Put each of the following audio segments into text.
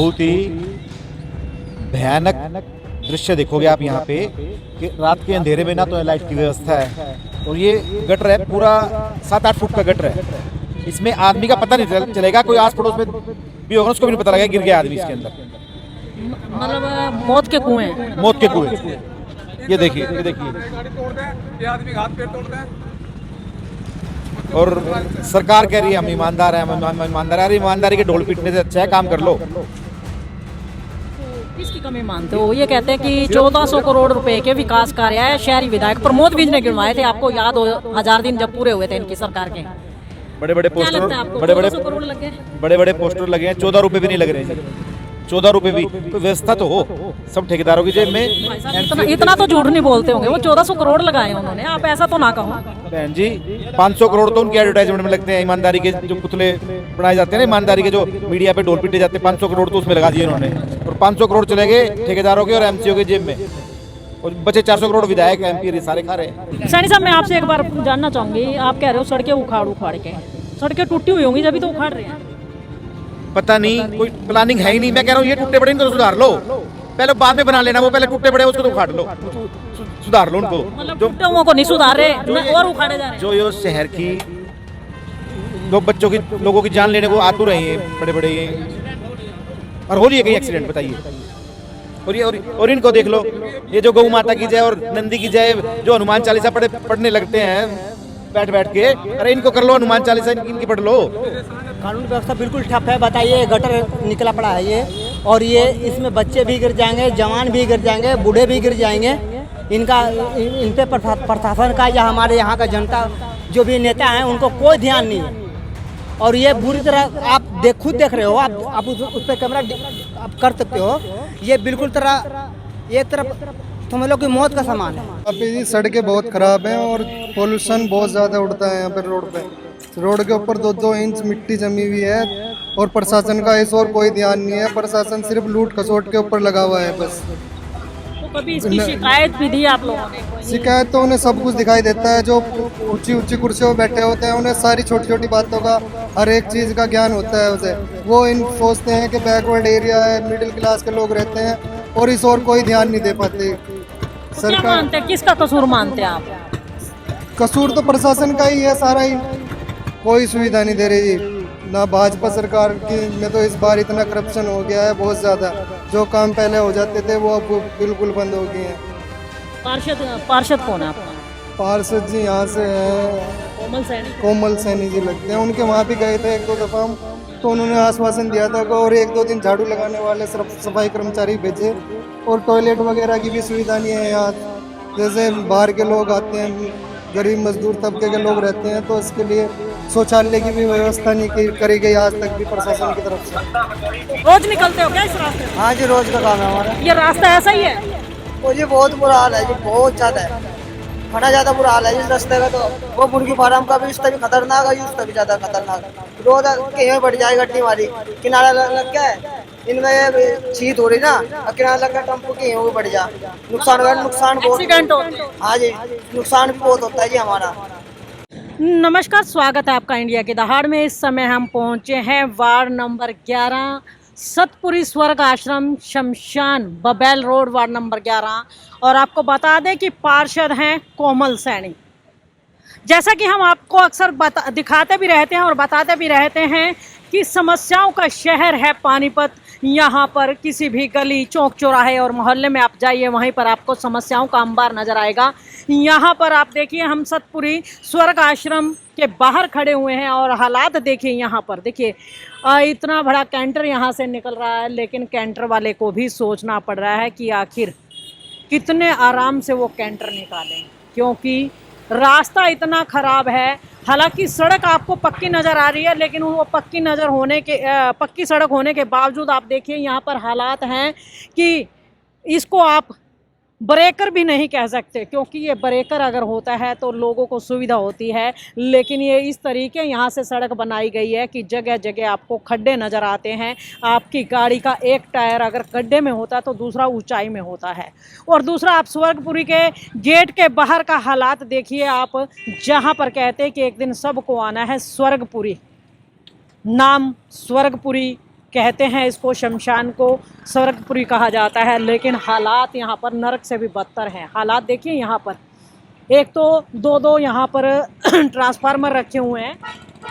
बहुत ही भयानक दृश्य देखोगे आप यहाँ पे कि रात के अंधेरे में ना तो लाइट की व्यवस्था है और ये गटर है पूरा 7-8 फुट का गटर है। इसमें आदमी का पता नहीं चलेगा, कोई आस पड़ोस में भी होगा उसको भी नहीं पता लगेगा गिर गया आदमी इसके अंदर। मतलब मौत के कुएं। मौत के कुएं। ये देखिए ये आदमी हाथ पैर तोड़ते हैं। और सरकार कह रही है हम ईमानदार हैं, हम ईमानदार है। ईमानदारी के ढोल पीटने से अच्छा है काम कर लो। किसकी कमी मानते हो? ये कहते हैं कि 1400 करोड़ रुपए के विकास कार्य शहरी विधायक प्रमोद विज ने गिनवाए थे। आपको याद हो 1000 दिन जब पूरे हुए थे इनकी सरकार के, बड़े बड़े क्या लगता है पोस्टर, आपको? बड़े 1400 करोड़ लगे? बड़े पोस्टर लगे हैं। 14 रुपए भी नहीं लग रहे हैं। 14 रुपए भी कोई व्यवस्था तो हो। सब ठेकेदारों की जेब में। इतना तो झूठ नहीं बोलते होंगे, वो 1400 करोड़ लगाए उन्होंने, आप ऐसा तो ना कहो। बहन जी 500 करोड़ तो उनके एडवर्टाइजमेंट में लगते हैं। ईमानदारी के जो पुतले बनाए जाते हैं ना, ईमानदारी के जो मीडिया पे ढोल पीटे जाते हैं, 500 करोड़ तो उसमें लगा दिए उन्होंने। और 500 करोड़ चले गए ठेकेदारों के और एमसीओ के जेब में, और बचे 400 करोड़ विधायक एमपी सारे खा रहे हैं। सैनी साहब, मैं आपसे एक बार जानना चाहूंगी, आप कह रहे हो सड़कें उखाड़ के, सड़कें टूटी हुई होंगी जब तो उखाड़ रहे हैं। पता नहीं, कोई प्लानिंग है ही नहीं। मैं कह रहा हूँ ये टूटे पड़े इनको तो सुधार लो, पहले बाद में बना लेना। वो पहले टूटे पड़े उसको तो उखाड़ लो, सुधार लो उनको। मतलब टूटे हुओं को नहीं सुधार रहे और उखाड़े जा रहे हैं। जो ये शहर की लोग बच्चों की लोगों की जान लेने को आतुर रहे हैं बड़े बड़े ये, और हो रही है कहीं एक्सीडेंट बताइए। और इनको देख लो, ये जो गौ माता की जय और नंदी की जय जो हनुमान चालीसा पढ़ने लगते हैं बैठ के, अरे इनको कर लो हनुमान चालीसा, इनकी पढ़ लो। कानून व्यवस्था बिल्कुल ठप है। बताइए, गटर निकला पड़ा है ये, और ये इसमें बच्चे भी गिर जाएंगे, जवान भी गिर जाएंगे, बूढ़े भी गिर जाएंगे। इन पे प्रशासन का या हमारे यहाँ का जनता जो भी नेता हैं उनको कोई ध्यान नहीं है। और ये बुरी तरह आप खुद देख रहे हो, आप उस पर कैमरा आप कर सकते हो। ये बिल्कुल एक तरफ समझ लो कि मौत का सामान है। अभी सड़कें बहुत खराब हैं और पोल्यूशन बहुत ज़्यादा उड़ता है यहाँ पर। रोड के ऊपर 2-2 इंच मिट्टी जमी हुई है और प्रशासन का इस और कोई ध्यान नहीं है। प्रशासन सिर्फ लूट खसोट के ऊपर लगा हुआ है बस। तो कभी इसकी शिकायत भी दी आप लोगों ने? शिकायत तो उन्हें सब कुछ दिखाई देता है। जो ऊंची कुर्सियों पर बैठे होते हैं उन्हें सारी छोटी छोटी बातों का, हर एक चीज़ का ज्ञान होता है उसे। वो सोचते हैं कि बैकवर्ड एरिया है, मिडिल क्लास के लोग रहते हैं, और इस और कोई ध्यान नहीं दे पाते। क्या मानते हैं, किसका कसूर मानते हैं आप? कसूर तो प्रशासन का ही है सारा ही। कोई सुविधा नहीं दे रही ना भाजपा सरकार की में। तो इस बार इतना करप्शन हो गया है बहुत ज़्यादा। जो काम पहले हो जाते थे वो अब बिल्कुल बंद हो गए हैं। पार्षद कौन है आपका? पार्षद जी यहाँ से हैं, कोमल सैनी जी लगते हैं। उनके वहाँ भी गए थे 1-2 दफ़ा हम, तो उन्होंने आश्वासन दिया था और 1-2 दिन झाड़ू लगाने वाले सफाई कर्मचारी भेजे। और टॉयलेट वगैरह की भी सुविधा नहीं है यहाँ। जैसे बाहर के लोग आते हैं, गरीब मजदूर तबके के लोग रहते हैं, तो इसके लिए शौचालय की भी व्यवस्था नहीं करी गई आज तक भी प्रशासन की तरफ से। रोज निकलते हो क्या इस रास्ते में? हाँ जी, रोज का काम है हमारा। ये रास्ता ऐसा ही है? वो जी बहुत बुरा हाल है जी, बहुत ज़्यादा है। बड़ा ज़्यादा बुरा हाल है इस रास्ते का। तो वो मुर्गी फार्म का भी उससे भी खतरनाक है, उससे भी ज़्यादा खतरनाक। रोज कहीं बढ़ जाए गड्डी हमारी, किनारा लग गया है, इनमें छीत हो रही ना, किनारा लग गया टम्पू की भी बढ़ जा, नुकसान बहुत। एक्सीडेंट होते हैं। हाँ जी, नुकसान भी बहुत होता है जी हमारा। नमस्कार, स्वागत है आपका इंडिया की दहाड़ में। इस समय हम पहुंचे हैं वार्ड नंबर 11, सतपुरी स्वर्ग आश्रम शमशान, बबैल रोड, वार्ड नंबर 11। और आपको बता दें कि पार्षद हैं कोमल सैनी। जैसा कि हम आपको अक्सर दिखाते भी रहते हैं और बताते भी रहते हैं कि समस्याओं का शहर है पानीपत। यहाँ पर किसी भी गली, चौक, चौराहे और मोहल्ले में आप जाइए, वहीं पर आपको समस्याओं का अंबार नज़र आएगा। यहाँ पर आप देखिए, हम सतपुरी स्वर्ग आश्रम के बाहर खड़े हुए हैं और हालात देखिए। यहाँ पर देखिए, इतना बड़ा कैंटर यहाँ से निकल रहा है, लेकिन कैंटर वाले को भी सोचना पड़ रहा है कि आखिर कितने आराम से वो कैंटर निकालें, क्योंकि रास्ता इतना ख़राब है। हालांकि सड़क आपको पक्की नज़र आ रही है, लेकिन वो पक्की सड़क होने के बावजूद आप देखिए यहाँ पर हालात हैं कि इसको आप ब्रेकर भी नहीं कह सकते, क्योंकि ये ब्रेकर अगर होता है तो लोगों को सुविधा होती है। लेकिन ये इस तरीके यहाँ से सड़क बनाई गई है कि जगह जगह आपको खड्डे नज़र आते हैं। आपकी गाड़ी का एक टायर अगर गड्ढे में होता है तो दूसरा ऊंचाई में होता है। और दूसरा, आप स्वर्गपुरी के गेट के बाहर का हालात देखिए आप, जहाँ पर कहते हैं कि एक दिन सबको आना है स्वर्गपुरी। नाम स्वर्गपुरी कहते हैं इसको, शमशान को स्वर्गपुरी कहा जाता है, लेकिन हालात यहाँ पर नरक से भी बदतर हैं। हालात देखिए यहाँ पर, एक तो दो यहाँ पर ट्रांसफार्मर रखे हुए हैं,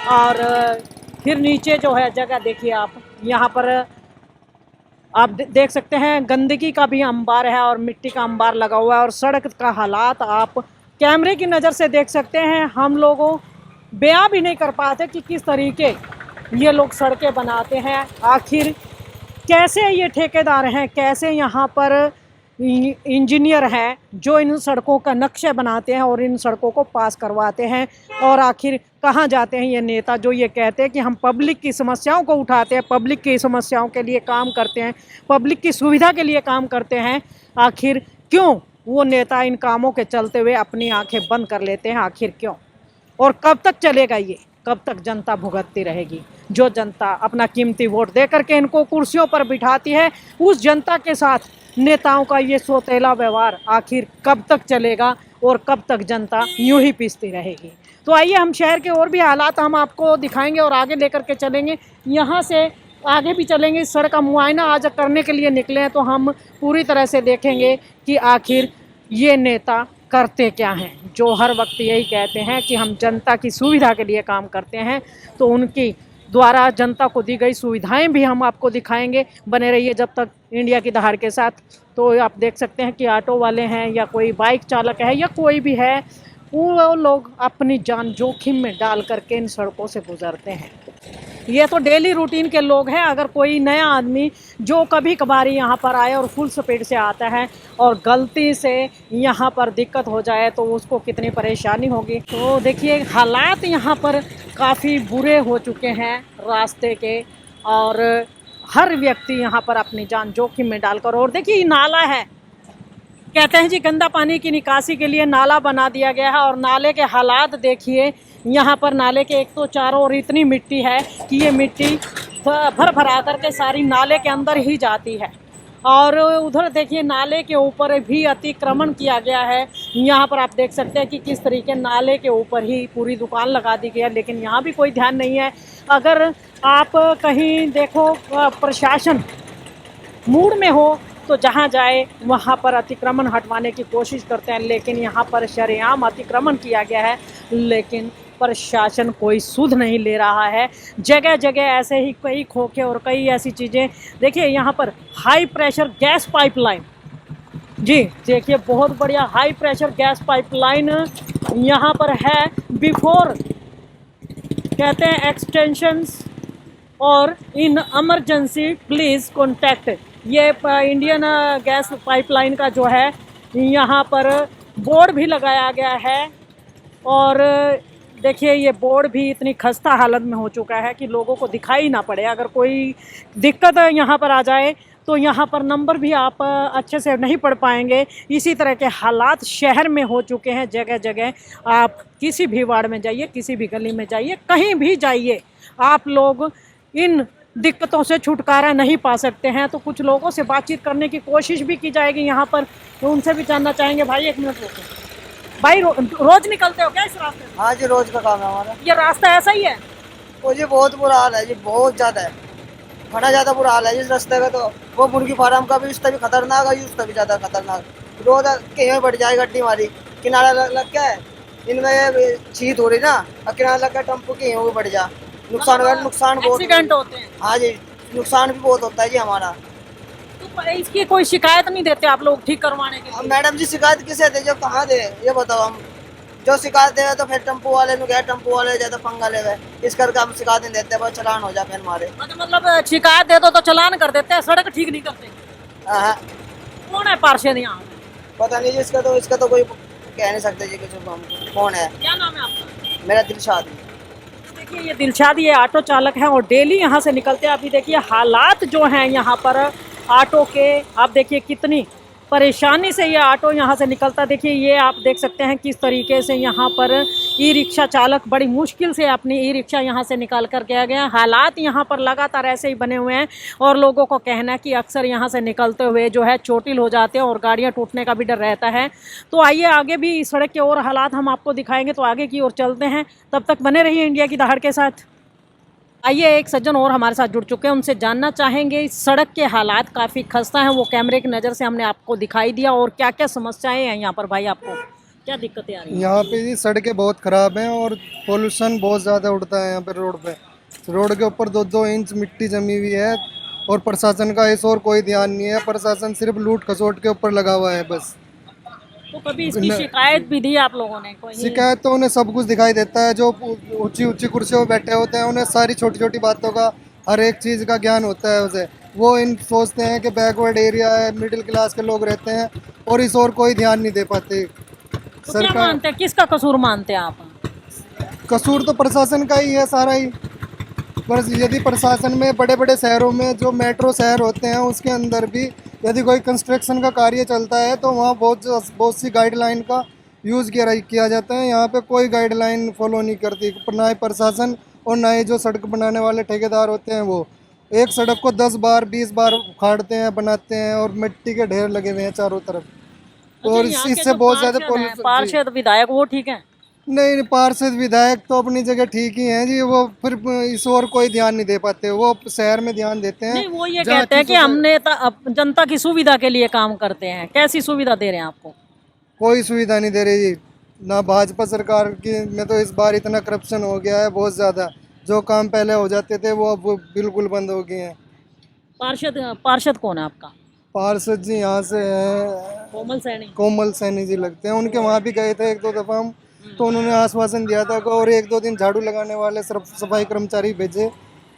और फिर नीचे जो है जगह देखिए आप, यहाँ पर आप देख सकते हैं गंदगी का भी अंबार है और मिट्टी का अंबार लगा हुआ है, और सड़क का हालात आप कैमरे की नज़र से देख सकते हैं। हम लोगों बयां भी नहीं कर पाते कि किस तरीके ये लोग सड़कें बनाते हैं। आखिर कैसे ये ठेकेदार हैं, कैसे यहाँ पर इंजीनियर हैं जो इन सड़कों का नक्शे बनाते हैं और इन सड़कों को पास करवाते हैं, और आखिर कहाँ जाते हैं ये नेता जो ये कहते हैं कि हम पब्लिक की समस्याओं को उठाते हैं, पब्लिक की समस्याओं के लिए काम करते हैं, पब्लिक की सुविधा के लिए काम करते हैं। आखिर क्यों वो नेता इन कामों के चलते हुए अपनी आंखें बंद कर लेते हैं? आखिर क्यों? और कब तक चलेगा ये? कब तक जनता भुगतती रहेगी? जो जनता अपना कीमती वोट दे करके इनको कुर्सियों पर बिठाती है, उस जनता के साथ नेताओं का ये सौतेला व्यवहार आखिर कब तक चलेगा और कब तक जनता यूं ही पीसती रहेगी? तो आइए हम शहर के और भी हालात हम आपको दिखाएंगे और आगे लेकर के चलेंगे। यहाँ से आगे भी चलेंगे। इस सड़क का मुआयना आज करने के लिए निकले हैं, तो हम पूरी तरह से देखेंगे कि आखिर ये नेता करते क्या हैं, जो हर वक्त यही कहते हैं कि हम जनता की सुविधा के लिए काम करते हैं। तो उनकी द्वारा जनता को दी गई सुविधाएं भी हम आपको दिखाएंगे। बने रहिए जब तक इंडिया की दहाड़ के साथ। तो आप देख सकते हैं कि ऑटो वाले हैं या कोई बाइक चालक है या कोई भी है, वो लोग अपनी जान जोखिम में डाल करके इन सड़कों से गुजरते हैं। ये तो डेली रूटीन के लोग हैं। अगर कोई नया आदमी जो कभी कभारी यहाँ पर आए और फुल स्पीड से आता है और गलती से यहाँ पर दिक्कत हो जाए तो उसको कितनी परेशानी होगी। तो देखिए हालात यहाँ पर काफ़ी बुरे हो चुके हैं रास्ते के, और हर व्यक्ति यहाँ पर अपनी जान जोखिम में डालकर। और देखिए ये नाला है, कहते हैं जी गंदा पानी की निकासी के लिए नाला बना दिया गया है, और नाले के हालात देखिए। यहाँ पर नाले के एक तो चारों ओर इतनी मिट्टी है कि ये मिट्टी भर भरा करके सारी नाले के अंदर ही जाती है, और उधर देखिए नाले के ऊपर भी अतिक्रमण किया गया है। यहाँ पर आप देख सकते हैं कि किस तरीके नाले के ऊपर ही पूरी दुकान लगा दी गई है, लेकिन यहाँ भी कोई ध्यान नहीं है। अगर आप कहीं देखो प्रशासन मूड में हो तो जहाँ जाए वहाँ पर अतिक्रमण हटवाने की कोशिश करते हैं, लेकिन यहाँ पर शरेआम अतिक्रमण किया गया है, लेकिन प्रशासन कोई सुध नहीं ले रहा है। जगह जगह ऐसे ही कई खोखे और कई ऐसी चीज़ें। देखिए यहाँ पर हाई प्रेशर गैस पाइपलाइन, जी देखिए बहुत बढ़िया हाई प्रेशर गैस पाइपलाइन यहाँ पर है। बिफोर कहते हैं एक्सटेंशंस और इन इमरजेंसी प्लीज़ कॉन्टैक्ट। ये इंडियन गैस पाइपलाइन का जो है यहाँ पर बोर्ड भी लगाया गया है, और देखिए ये बोर्ड भी इतनी खस्ता हालत में हो चुका है कि लोगों को दिखाई ना पड़े। अगर कोई दिक्कत यहाँ पर आ जाए तो यहाँ पर नंबर भी आप अच्छे से नहीं पढ़ पाएंगे। इसी तरह के हालात शहर में हो चुके हैं जगह जगह। आप किसी भी वार्ड में जाइए, किसी भी गली में जाइए, कहीं भी जाइए, आप लोग इन दिक्कतों से छुटकारा नहीं पा सकते हैं। तो कुछ लोगों से बातचीत करने की कोशिश भी की जाएगी यहाँ पर, तो उनसे भी जानना चाहेंगे। भाई एक मिनट रुको भाई, रोज निकलते हो क्या इस रास्ते में? हाँ जी, रोज का काम है हमारा। ये रास्ता ऐसा ही है? वो जी बहुत बुरा हाल है जी, बहुत ज्यादा है, बड़ा ज्यादा बुरा हाल है इस रास्ते का। तो वो मुर्गी फार्म का भी उससे भी खतरनाक है, उससे भी ज्यादा खतरनाक। रोज कहीं में बढ़ जाए गड्डी हमारी, किनारा लग गया है, इनमें छीत हो रही ना, और किनारा लग गया टेम्पो कहीं भी बढ़ जा, नुकसान बहुत एक्सीडेंट होते हैं। हाँ जी, नुकसान भी बहुत होता है जी हमारा। तो इसकी कोई शिकायत नहीं देते आप लोग ठीक करवाने के लिए? मैडम जी शिकायत किसे दे, जो कहाँ दे ये बताओ। हम जो शिकायत दे तो फिर टेम्पो वाले ने गया, टेम्पो वाले ज्यादा पंगा ले गए, इस करके हम शिकायत नहीं देते, बस चलान हो जाए फिर हमारे। मतलब शिकायत दे दो तो चलान कर देते हैं, सड़क ठीक नहीं करते। हाँ, कौन है पार्षद यहाँ? पता नहीं जी, इसका तो कोई कह नहीं सकते जी कुछ। हम कौन है? क्या नाम है आपका? मेरा दिलशाद। देखिए ये दिलशाद, ये ऑटो चालक है और डेली यहाँ से निकलते हैं। अभी देखिए हालात जो हैं यहाँ पर ऑटो के, आप देखिए कितनी परेशानी से ये ऑटो यहाँ से निकलता। देखिए ये आप देख सकते हैं किस तरीके से यहाँ पर ई रिक्शा चालक बड़ी मुश्किल से अपनी ई रिक्शा यहाँ से निकाल कर गया। हालात यहाँ पर लगातार ऐसे ही बने हुए हैं, और लोगों को कहना है कि अक्सर यहाँ से निकलते हुए जो है चोटिल हो जाते हैं और गाड़ियाँ टूटने का भी डर रहता है। तो आइए आगे भी सड़क के और हालात हम आपको दिखाएंगे, तो आगे की ओर चलते हैं। तब तक बने रहिए इंडिया की दहाड़ के साथ। आइए एक सज्जन और हमारे साथ जुड़ चुके हैं, उनसे जानना चाहेंगे इस सड़क के हालात काफ़ी खस्ता हैं, वो कैमरे की नज़र से हमने आपको दिखाई दिया और क्या क्या समस्याएं हैं यहाँ पर। भाई आपको क्या दिक्कतें आ रही हैं? यहाँ पे जी सड़कें बहुत ख़राब हैं और पोल्यूशन बहुत ज़्यादा उड़ता है यहाँ पे रोड पे। रोड के ऊपर 2-2 इंच मिट्टी जमी हुई है और प्रशासन का इस और कोई ध्यान नहीं है। प्रशासन सिर्फ लूट खसोट के ऊपर लगा हुआ है बस। तो कभी इसकी शिकायत भी दी आप लोगों ने? कोई शिकायत तो उन्हें सब कुछ दिखाई देता है। जो ऊंची ऊंची कुर्सियों पर बैठे होते हैं उन्हें सारी छोटी छोटी बातों का, हर एक चीज़ का ज्ञान होता है उसे। वो इन सोचते हैं कि बैकवर्ड एरिया है, मिडिल क्लास के लोग रहते हैं और इस और कोई ध्यान नहीं दे पाते। तो क्या मानते हैं, किसका कसूर मानते हैं आप? कसूर तो प्रशासन का ही है सारा ही। बस यदि प्रशासन में बड़े बड़े शहरों में जो मेट्रो शहर होते हैं उसके अंदर भी यदि कोई कंस्ट्रक्शन का कार्य चलता है तो वहाँ बहुत सी गाइडलाइन का यूज़ किया जाता है। यहाँ पे कोई गाइडलाइन फॉलो नहीं करती, ना ही प्रशासन और ना ही जो सड़क बनाने वाले ठेकेदार होते हैं। वो एक सड़क को 10 बार 20 बार उखाड़ते हैं, बनाते हैं और मिट्टी के ढेर लगे हुए हैं चारों तरफ। और इससे बहुत ज़्यादा पोल्यूशन। पार्षद विधायक वो ठीक है? नहीं, पार्षद विधायक तो अपनी जगह ठीक ही हैं जी। वो फिर इस और कोई ध्यान नहीं दे पाते, वो शहर में ध्यान देते हैं। नहीं, वो ये कहते हैं कि हमने जनता की सुविधा के लिए काम करते हैं। कैसी सुविधा दे रहे हैं आपको? कोई सुविधा नहीं दे रही जी, ना भाजपा सरकार की में तो इस बार इतना करप्शन हो गया है बहुत ज़्यादा। जो काम पहले हो जाते थे वो अब बिल्कुल बंद हो गए हैं। पार्षद कौन है आपका? पार्षद जी यहाँ से कोमल सैनी जी लगते हैं। उनके वहाँ भी गए थे 1-2 दफ़ा हम, तो उन्होंने आश्वासन दिया था कि और 1-2 दिन झाड़ू लगाने वाले सफाई कर्मचारी भेजे।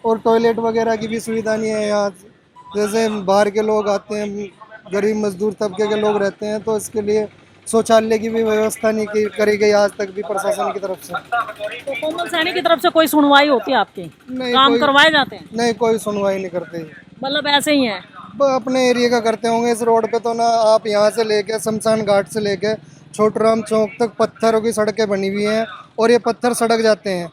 और टॉयलेट वगैरह की भी सुविधा नहीं है यहाँ। जैसे बाहर के लोग आते हैं, गरीब मजदूर तबके के लोग रहते हैं, तो इसके लिए शौचालय की भी व्यवस्था नहीं करी गई आज तक भी प्रशासन की तरफ से। तो कोमल सैनी की तरफ से कोई सुनवाई होती है आपकी? काम करवाए जाते हैं? नहीं, कोई सुनवाई नहीं करते। मतलब ऐसे ही है? अपने एरिया का करते होंगे। इस रोड पे तो ना आप यहाँ से लेके शमशान घाट से लेके छोटूराम चौक तक पत्थरों की सड़कें बनी हुई हैं और ये पत्थर सड़क जाते हैं।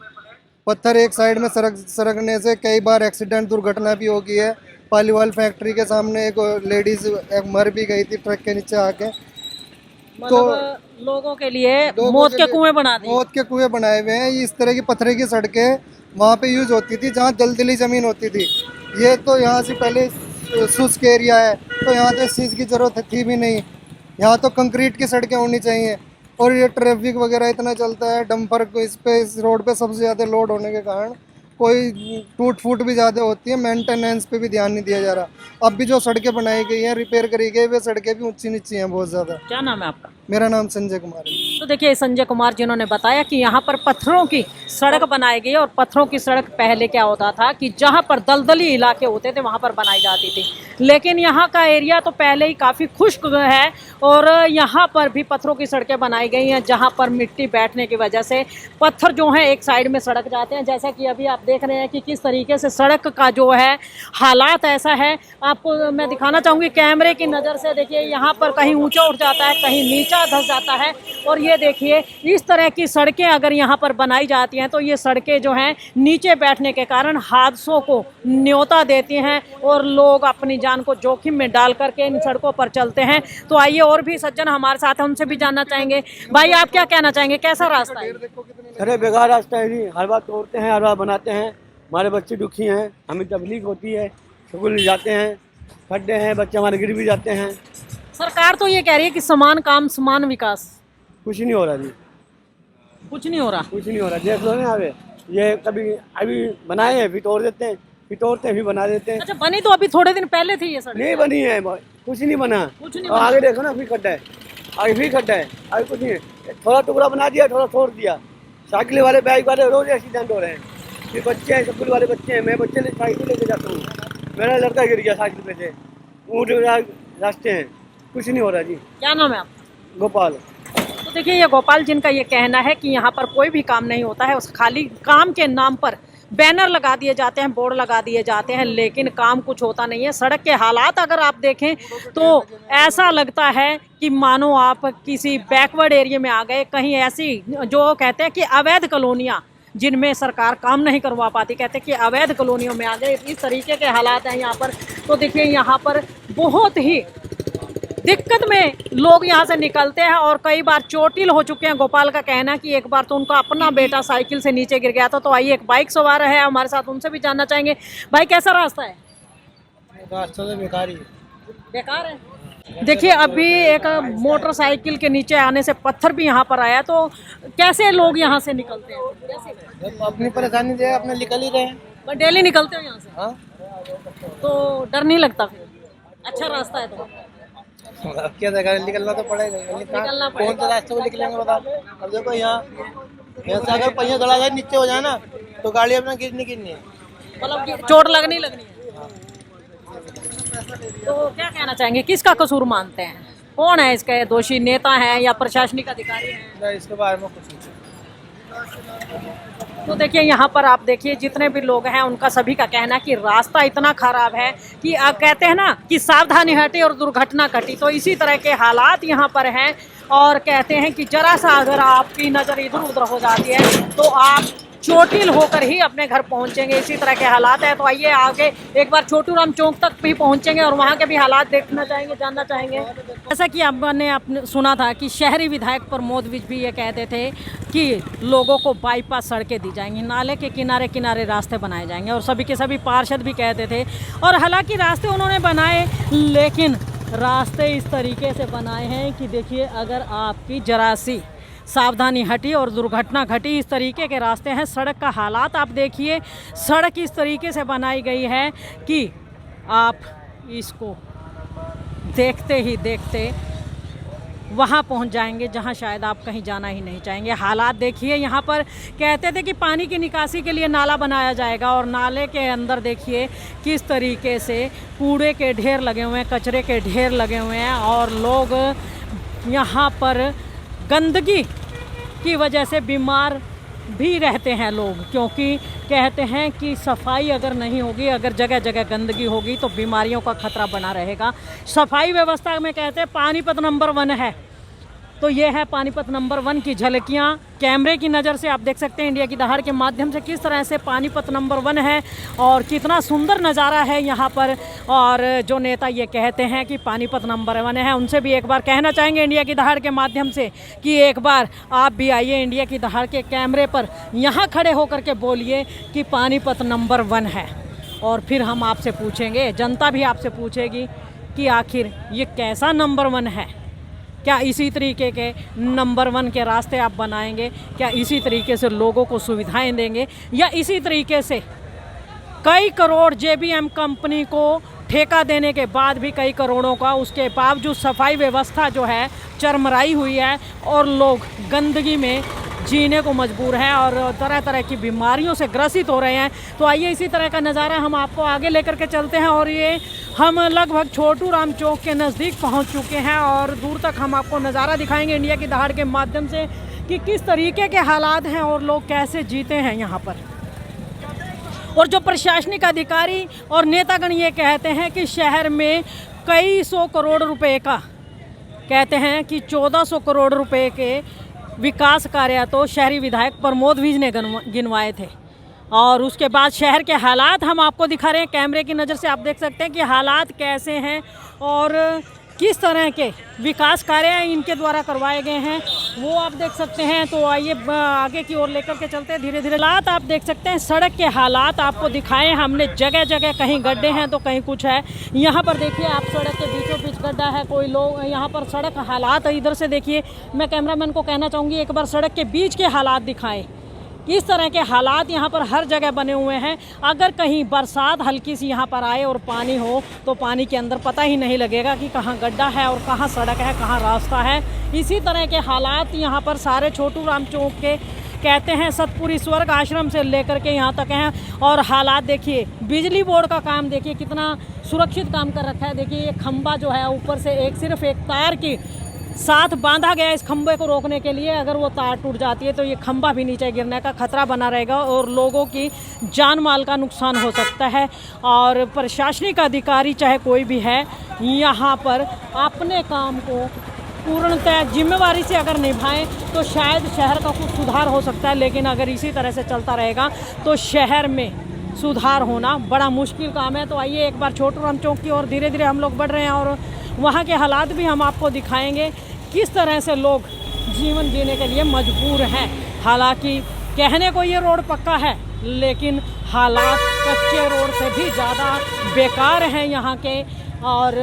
पत्थर एक साइड में सरकने से कई बार एक्सीडेंट दुर्घटना भी हो गई है। पालीवाल फैक्ट्री के सामने एक लेडीज मर भी गई थी ट्रक के नीचे आके। तो लोगों के लिए मौत के कुएं बना दिए। मौत के कुएं बनाए हुए हैं। इस तरह की पत्थर की सड़कें वहाँ पे यूज होती थी जहाँ दलदली ज़मीन होती थी। ये तो यहाँ से पहले शुष्क एरिया है, तो यहाँ तो इस चीज़ की ज़रूरत थी भी नहीं। यहाँ तो कंक्रीट की सड़कें होनी चाहिए। और ये ट्रैफिक वगैरह इतना चलता है, डंपर को इस रोड पे सबसे ज़्यादा लोड होने के कारण कोई टूट फूट भी ज़्यादा होती है। मेंटेनेंस पे भी ध्यान नहीं दिया जा रहा। अब भी जो सड़कें बनाई गई हैं, रिपेयर करी गई, वे सड़कें भी ऊंची नीची हैं बहुत ज़्यादा। क्या नाम है आपका? मेरा नाम संजय कुमार है। तो देखिए संजय कुमार जिन्होंने बताया कि यहाँ पर पत्थरों की सड़क बनाई गई। और पत्थरों की सड़क पहले क्या होता था कि जहाँ पर दलदली इलाके होते थे वहाँ पर बनाई जाती थी, लेकिन यहाँ का एरिया तो पहले ही काफ़ी खुश्क है और यहाँ पर भी पत्थरों की सड़कें बनाई गई हैं जहाँ पर मिट्टी बैठने की वजह से पत्थर जो हैं एक साइड में सड़क जाते हैं। जैसा कि अभी आप देख रहे हैं कि किस तरीके से सड़क का जो है हालात ऐसा है। आपको मैं दिखाना चाहूँगी कैमरे की नज़र से। देखिए यहाँ पर कहीं ऊंचा उठ जाता है, कहीं नीचा धंस जाता है। और ये देखिए इस तरह की सड़कें अगर यहाँ पर बनाई जाती हैं तो ये सड़कें जो हैं नीचे बैठने के कारण हादसों को न्योता देती हैं और लोग अपनी जान को जोखिम में डाल करके इन सड़कों पर चलते हैं। तो आइए और भी सज्जन हमारे साथ हैं, उनसे भी जानना चाहेंगे। भाई आप क्या कहना चाहेंगे, कैसा रास्ता है? अरे बेकार रास्ता है जी, हर बार तोड़ते हैं, हर बार बनाते हैं। हमारे बच्चे दुखी हैं, हमें तकलीफ होती है, स्कूल जाते हैं, खड्डे हैं, बच्चे हमारे गिर भी जाते हैं। सरकार तो ये कह रही है कि समान काम समान विकास। कुछ नहीं हो रहा जी, कुछ नहीं हो रहा। कुछ नहीं हो रहा। देख लो ना, ये कभी अभी बनाए हैं फिर तोड़ देते हैं, फिर तोड़ते हैं फिर बना देते हैं। अच्छा, बनी तो अभी थोड़े दिन पहले थी ये सड़क? नहीं बनी है, कुछ नहीं बना। कुछ नहीं और आगे देखो ना, फिर खड्डा है, आगे फिर खड्डा है, आगे कुछ नहीं है। थोड़ा टुकड़ा बना दिया, थोड़ा तोड़ दिया। साइकिल वाले बाइक वाले रोज एक्सीडेंट हो रहे हैं। ये बच्चे हैं, स्कूल वाले बच्चे हैं। मैं बच्चे साइकिल लेके जाता हूँ, मेरा लड़का गिर गया साइकिल पे से। ऊँट रास्ते हैं, कुछ नहीं हो रहा जी। क्या नाम है आपका? गोपाल। तो देखिए ये गोपाल जिनका ये कहना है कि यहाँ पर कोई भी काम नहीं होता है, उस खाली काम के नाम पर बैनर लगा दिए जाते हैं, बोर्ड लगा दिए जाते हैं, लेकिन काम कुछ होता नहीं है। सड़क के हालात अगर आप देखें तो ऐसा लगता है कि मानो आप किसी बैकवर्ड एरिया में आ गए, कहीं ऐसी जो कहते हैं कि अवैध कॉलोनियाँ जिनमें सरकार काम नहीं करवा पाती, कहते हैं कि अवैध कॉलोनियों में आ गए। इस तरीके के हालात हैं यहाँ पर। तो देखिए यहाँ पर बहुत ही दिक्कत में लोग यहाँ से निकलते हैं और कई बार चोटिल हो चुके हैं। गोपाल का कहना कि एक बार तो उनका अपना बेटा साइकिल से नीचे गिर गया था। तो आइए एक बाइक सवार है हमारे साथ, उनसे भी जानना चाहेंगे। भाई कैसा रास्ता है? रास्ता तो बेकार ही बेकार है। देखिए अभी एक मोटरसाइकिल के नीचे आने से पत्थर भी यहाँ पर आया, तो कैसे लोग यहाँ से निकलते हैं? कैसे? अपनी परेशानी से अपने निकल ही रहे हैं। पर डेली निकलते हो यहाँ से? हाँ, तो डर नहीं लगता फिर? अच्छा रास्ता है तो अब क्या देखा, निकलना तो पड़ेगा। निकलना कौन से रास्ते को निकलेंगे बताओ? अब देखो यहाँ से अगर पहिया गड़ा जाए, नीचे हो जाए ना, तो गाड़ी अपना गिरनी है, मतलब कि चोट लगनी है। तो क्या कहना चाहेंगे, किसका कसूर मानते हैं? कौन है इसके दोषी? नेता है या प्रशासनिक अधिकारी है? इसके बारे में कुछ नहीं। तो देखिए यहाँ पर आप देखिए जितने भी लोग हैं उनका सभी का कहना है कि रास्ता इतना खराब है कि आप कहते हैं ना कि सावधानी हटी और दुर्घटना घटी। तो इसी तरह के हालात यहाँ पर हैं और कहते हैं कि जरा सा अगर आपकी नज़र इधर उधर हो जाती है तो आप चोटिल होकर ही अपने घर पहुंचेंगे। इसी तरह के हालात है। तो आइए आगे एक बार छोटू राम चौक तक भी पहुंचेंगे और वहां के भी हालात देखना चाहेंगे, जानना चाहेंगे। जैसा कि आपने सुना था कि शहरी विधायक प्रमोद विज भी ये कहते थे कि लोगों को बाईपास सड़कें दी जाएंगी, नाले के किनारे किनारे रास्ते बनाए जाएंगे, और सभी के सभी पार्षद भी कहते थे। और हालांकि रास्ते उन्होंने बनाए, लेकिन रास्ते इस तरीके से बनाए हैं कि देखिए अगर आपकी जरा सी सावधानी हटी और दुर्घटना घटी, इस तरीके के रास्ते हैं। सड़क का हालात आप देखिए, सड़क इस तरीके से बनाई गई है कि आप इसको देखते ही देखते वहाँ पहुँच जाएंगे जहाँ शायद आप कहीं जाना ही नहीं चाहेंगे। हालात देखिए, यहाँ पर कहते थे कि पानी की निकासी के लिए नाला बनाया जाएगा, और नाले के अंदर देखिए किस तरीके से कूड़े के ढेर लगे हुए हैं, कचरे के ढेर लगे हुए हैं, और लोग यहाँ पर गंदगी की वजह से बीमार भी रहते हैं लोग, क्योंकि कहते हैं कि सफाई अगर नहीं होगी, अगर जगह जगह गंदगी होगी तो बीमारियों का खतरा बना रहेगा। सफाई व्यवस्था में कहते हैं पानीपत नंबर 1 है। तो ये है पानीपत नंबर 1 की झलकियाँ। कैमरे की नज़र से आप देख सकते हैं इंडिया की दहाड़ के माध्यम से किस तरह से पानीपत नंबर 1 है और कितना सुंदर नज़ारा है यहाँ पर। और जो नेता ये कहते हैं कि पानीपत नंबर 1 है, उनसे भी एक बार कहना चाहेंगे इंडिया की दहाड़ के माध्यम से कि एक बार आप भी आइए इंडिया की दहाड़ के कैमरे पर, यहाँ खड़े होकर के बोलिए कि पानीपत नंबर 1 है, और फिर हम आपसे पूछेंगे, जनता भी आपसे पूछेगी कि आखिर ये कैसा नंबर 1 है। क्या इसी तरीके के नंबर 1 के रास्ते आप बनाएंगे? क्या इसी तरीके से लोगों को सुविधाएं देंगे, या इसी तरीके से कई करोड़ जेबीएम कंपनी को ठेका देने के बाद भी कई करोड़ों का, उसके बावजूद सफाई व्यवस्था जो है चरमराई हुई है और लोग गंदगी में जीने को मजबूर हैं और तरह तरह की बीमारियों से ग्रसित हो रहे हैं। तो आइए इसी तरह का नज़ारा हम आपको आगे लेकर के चलते हैं, और ये हम लगभग छोटू राम चौक के नज़दीक पहुंच चुके हैं और दूर तक हम आपको नज़ारा दिखाएंगे इंडिया की दहाड़ के माध्यम से कि किस तरीके के हालात हैं और लोग कैसे जीते हैं यहाँ पर। और जो प्रशासनिक अधिकारी और नेतागण ये कहते हैं कि शहर में कई 100 करोड़ रुपए का, कहते हैं कि 1400 करोड़ रुपए के विकास कार्य तो शहरी विधायक प्रमोद विज ने गिनवाए थे। और उसके बाद शहर के हालात हम आपको दिखा रहे हैं, कैमरे की नज़र से आप देख सकते हैं कि हालात कैसे हैं और किस तरह के विकास कार्य इनके द्वारा करवाए गए हैं, वो आप देख सकते हैं। तो आइए आगे की ओर लेकर के चलते हैं धीरे धीरे। हालात आप देख सकते हैं, सड़क के हालात आपको दिखाए हमने, जगह जगह कहीं गड्ढे हैं तो कहीं कुछ है। यहाँ पर देखिए आप, सड़क के बीचों बीच गड्ढा है, कोई लोग यहाँ पर सड़क हालात इधर से देखिए। मैं कैमरामैन को कहना चाहूँगी एक बार सड़क के बीच के हालात दिखाएँ। इस तरह के हालात यहाँ पर हर जगह बने हुए हैं। अगर कहीं बरसात हल्की सी यहाँ पर आए और पानी हो तो पानी के अंदर पता ही नहीं लगेगा कि कहाँ गड्ढा है और कहाँ सड़क है, कहाँ रास्ता है। इसी तरह के हालात यहाँ पर सारे छोटू राम चौक के, कहते हैं सतपुरी स्वर्ग आश्रम से लेकर के यहाँ तक हैं। और हालात देखिए, बिजली बोर्ड का काम देखिए कितना सुरक्षित काम कर रखा है। देखिए ये खंबा जो है ऊपर से सिर्फ एक तार की साथ बांधा गया इस खंबे को रोकने के लिए। अगर वो तार टूट जाती है तो ये खंबा भी नीचे गिरने का खतरा बना रहेगा और लोगों की जान माल का नुकसान हो सकता है। और प्रशासनिक अधिकारी चाहे कोई भी है, यहाँ पर अपने काम को पूर्णतः जिम्मेवारी से अगर निभाएं तो शायद शहर का कुछ सुधार हो सकता है। लेकिन अगर इसी तरह से चलता रहेगा तो शहर में सुधार होना बड़ा मुश्किल काम है। तो आइए एक बार छोटू राम चौक की ओर धीरे धीरे हम लोग बढ़ रहे हैं और वहाँ के हालात भी हम आपको दिखाएंगे, किस तरह से लोग जीवन जीने के लिए मजबूर हैं। हालांकि कहने को ये रोड पक्का है, लेकिन हालात कच्चे रोड से भी ज़्यादा बेकार हैं यहाँ के। और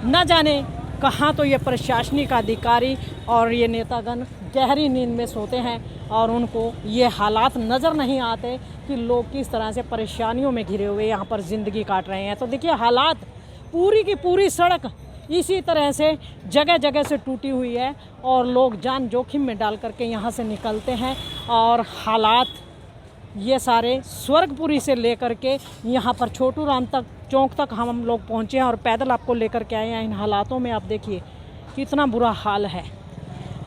न जाने कहाँ तो ये प्रशासनिक अधिकारी और ये नेतागण गहरी नींद में सोते हैं और उनको ये हालात नज़र नहीं आते कि लोग किस तरह से परेशानियों में घिरे हुए यहाँ पर ज़िंदगी काट रहे हैं। तो देखिए, हालात पूरी की पूरी सड़क इसी तरह से जगह जगह से टूटी हुई है और लोग जान जोखिम में डाल करके यहाँ से निकलते हैं। और हालात ये सारे स्वर्गपुरी से लेकर के यहाँ पर छोटू राम तक चौक तक हम लोग पहुँचे हैं और पैदल आपको लेकर के आए हैं। इन हालातों में आप देखिए कितना बुरा हाल है।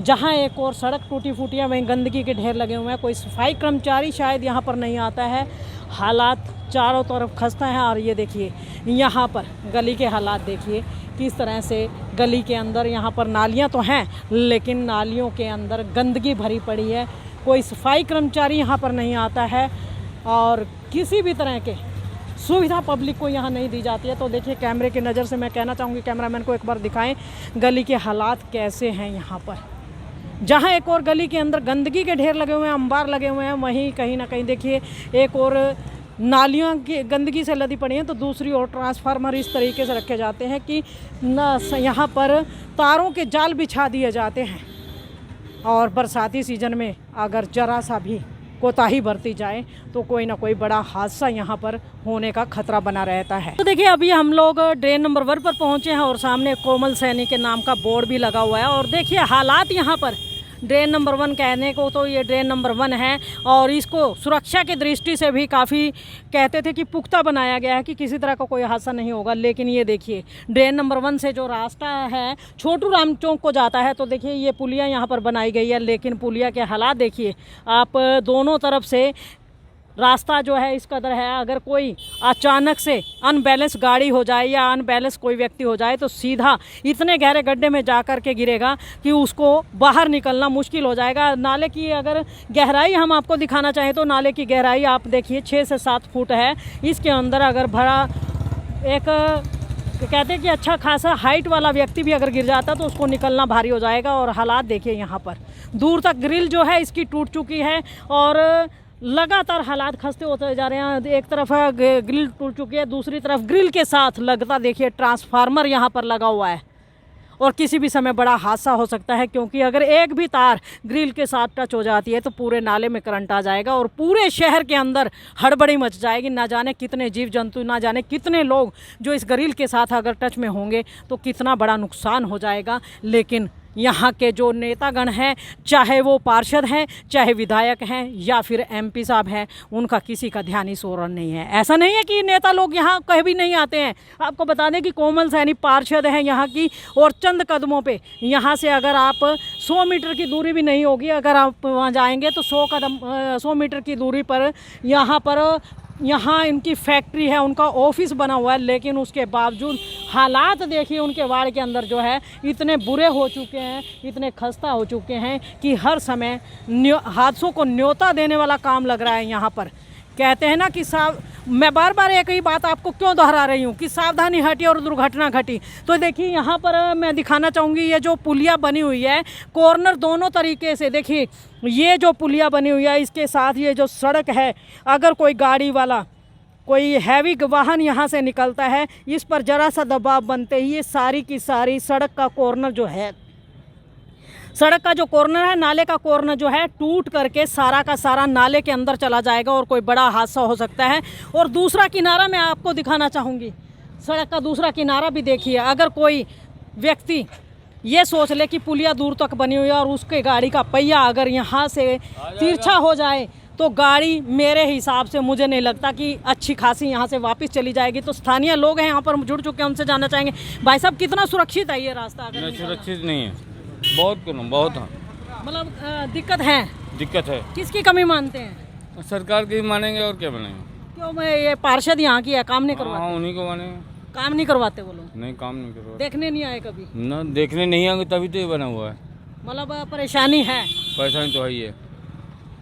जहाँ एक और सड़क टूटी फूटी है, वहीं गंदगी के ढेर लगे हुए हैं। कोई सफाई कर्मचारी शायद यहाँ पर नहीं आता है। हालात चारों तरफ खस्ता है। और ये देखिए यहाँ पर गली के हालात देखिए किस तरह से गली के अंदर यहाँ पर नालियाँ तो हैं, लेकिन नालियों के अंदर गंदगी भरी पड़ी है। कोई सफाई कर्मचारी यहाँ पर नहीं आता है और किसी भी तरह के सुविधा पब्लिक को यहाँ नहीं दी जाती है। तो देखिए, कैमरे की नज़र से मैं कहना चाहूँगी, कैमरामैन को एक बार दिखाएं गली के हालात कैसे हैं यहाँ पर। जहाँ एक और गली के अंदर गंदगी के ढेर लगे हुए हैं, अंबार लगे हुए हैं, वहीं कहीं ना कहीं देखिए एक और नालियाँ की गंदगी से लदी पड़ी हैं, तो दूसरी ओर ट्रांसफार्मर इस तरीके से रखे जाते हैं कि यहाँ पर तारों के जाल बिछा दिए जाते हैं। और बरसाती सीजन में अगर ज़रा सा भी कोताही बरती जाए तो कोई ना कोई बड़ा हादसा यहाँ पर होने का खतरा बना रहता है। तो देखिए, अभी हम लोग ड्रेन नंबर 1 पर पहुँचे हैं और सामने कोमल सैनी के नाम का बोर्ड भी लगा हुआ है। और देखिए हालात यहाँ पर, ड्रेन नंबर 1 कहने को तो ये ड्रेन नंबर 1 है और इसको सुरक्षा की दृष्टि से भी काफ़ी कहते थे कि पुख्ता बनाया गया है कि किसी तरह का कोई हादसा नहीं होगा। लेकिन ये देखिए, ड्रेन नंबर 1 से जो रास्ता है छोटू राम चौक को जाता है, तो देखिए ये पुलिया यहाँ पर बनाई गई है, लेकिन पुलिया के हालात देखिए आप। दोनों तरफ से रास्ता जो है इस कदर है, अगर कोई अचानक से अनबैलेंस गाड़ी हो जाए या अनबैलेंस कोई व्यक्ति हो जाए तो सीधा इतने गहरे गड्ढे में जा कर के गिरेगा कि उसको बाहर निकलना मुश्किल हो जाएगा। नाले की अगर गहराई हम आपको दिखाना चाहें तो नाले की गहराई आप देखिए 6 से 7 फुट है। इसके अंदर अगर भरा एक कहते हैं कि अच्छा खासा हाइट वाला व्यक्ति भी अगर गिर जाता तो उसको निकलना भारी हो जाएगा। और हालात देखिए यहाँ पर, दूर तक ग्रिल जो है इसकी टूट चुकी है और लगातार हालात खस्ते होते जा रहे हैं। एक तरफ ग्रिल टूट चुकी है, दूसरी तरफ ग्रिल के साथ लगता देखिए ट्रांसफार्मर यहाँ पर लगा हुआ है और किसी भी समय बड़ा हादसा हो सकता है, क्योंकि अगर एक भी तार ग्रिल के साथ टच हो जाती है तो पूरे नाले में करंट आ जाएगा और पूरे शहर के अंदर हड़बड़ी मच जाएगी। ना जाने कितने जीव जंतु, ना जाने कितने लोग जो इस ग्रिल के साथ अगर टच में होंगे तो कितना बड़ा नुकसान हो जाएगा। लेकिन यहाँ के जो नेतागण हैं, चाहे वो पार्षद हैं, चाहे विधायक हैं या फिर MP साहब हैं, उनका किसी का ध्यान इस ओर नहीं है। ऐसा नहीं है कि नेता लोग यहाँ कहीं भी नहीं आते हैं। आपको बता दें कि कोमल सैनी पार्षद हैं यहाँ की और चंद कदमों पे यहाँ से अगर आप 100 मीटर की दूरी भी नहीं होगी, अगर आप वहाँ जाएंगे तो 100 मीटर की दूरी पर यहाँ इनकी फैक्ट्री है, उनका ऑफिस बना हुआ है। लेकिन उसके बावजूद हालात देखिए उनके वार्ड के अंदर जो है इतने बुरे हो चुके हैं, इतने खस्ता हो चुके हैं कि हर समय हादसों को न्योता देने वाला काम लग रहा है यहाँ पर। कहते हैं ना कि मैं बार बार एक ही बात आपको क्यों दोहरा रही हूँ कि सावधानी हटी और दुर्घटना घटी। तो देखिए यहाँ पर मैं दिखाना चाहूँगी, ये जो पुलिया बनी हुई है कॉर्नर दोनों तरीके से, देखिए ये जो पुलिया बनी हुई है इसके साथ ये जो सड़क है, अगर कोई गाड़ी वाला कोई हैवी वाहन यहाँ से निकलता है, इस पर ज़रा सा दबाव बनते ही ये सारी की सारी सड़क का कॉर्नर जो है, सड़क का जो कॉर्नर है, नाले का कॉर्नर जो है टूट करके सारा का सारा नाले के अंदर चला जाएगा और कोई बड़ा हादसा हो सकता है। और दूसरा किनारा मैं आपको दिखाना चाहूँगी, सड़क का दूसरा किनारा भी देखिए। अगर कोई व्यक्ति ये सोच ले कि पुलिया दूर तक बनी हुई है और उसके गाड़ी का पहिया अगर यहाँ से तिरछा हो जाए तो गाड़ी मेरे हिसाब से मुझे नहीं लगता कि अच्छी खासी यहाँ से वापस चली जाएगी। तो स्थानीय लोग हैं यहाँ पर जुड़ चुके हैं, उनसे जानना चाहेंगे, भाई साहब कितना सुरक्षित है ये रास्ता? अगर सुरक्षित नहीं है, बहुत मतलब दिक्कत है। किसकी कमी मानते हैं? सरकार की मानेंगे और क्या मानेंगे? क्यों, मैं ये पार्षद यहाँ की है, काम नहीं करवाते? हाँ, उन्हीं को मानेंगे। काम नहीं करवाते वो लोग? नहीं, काम नहीं करवाते। देखने नहीं आए कभी? ना, देखने नहीं आएंगे तभी तो ये बना हुआ है। मतलब परेशानी है? परेशानी तो है ही है।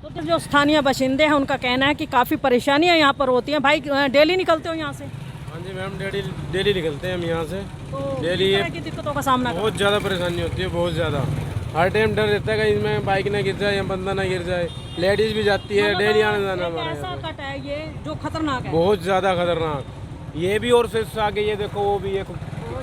तो जो स्थानीय बाशिंदे हैं उनका कहना है कि काफ़ी परेशानियाँ यहाँ पर होती हैं। भाई डेली निकलते हो यहाँ से? हाँ जी मैम, डेली निकलते हैं हम यहाँ से। तो डेली किस ये तरह की दिक्कतों का सामना बहुत ज़्यादा परेशानी होती है, बहुत ज़्यादा। हर टाइम डर रहता है कहीं इसमें बाइक ना गिर जाए या बंदा ना गिर जाए। लेडीज़ भी जाती है, डेली आना जाना एक हमारे ऐसा यहाँ कट है ये जो खतरनाक पे। है। बहुत ज़्यादा खतरनाक। ये भी और फिर आगे ये देखो, वो भी एक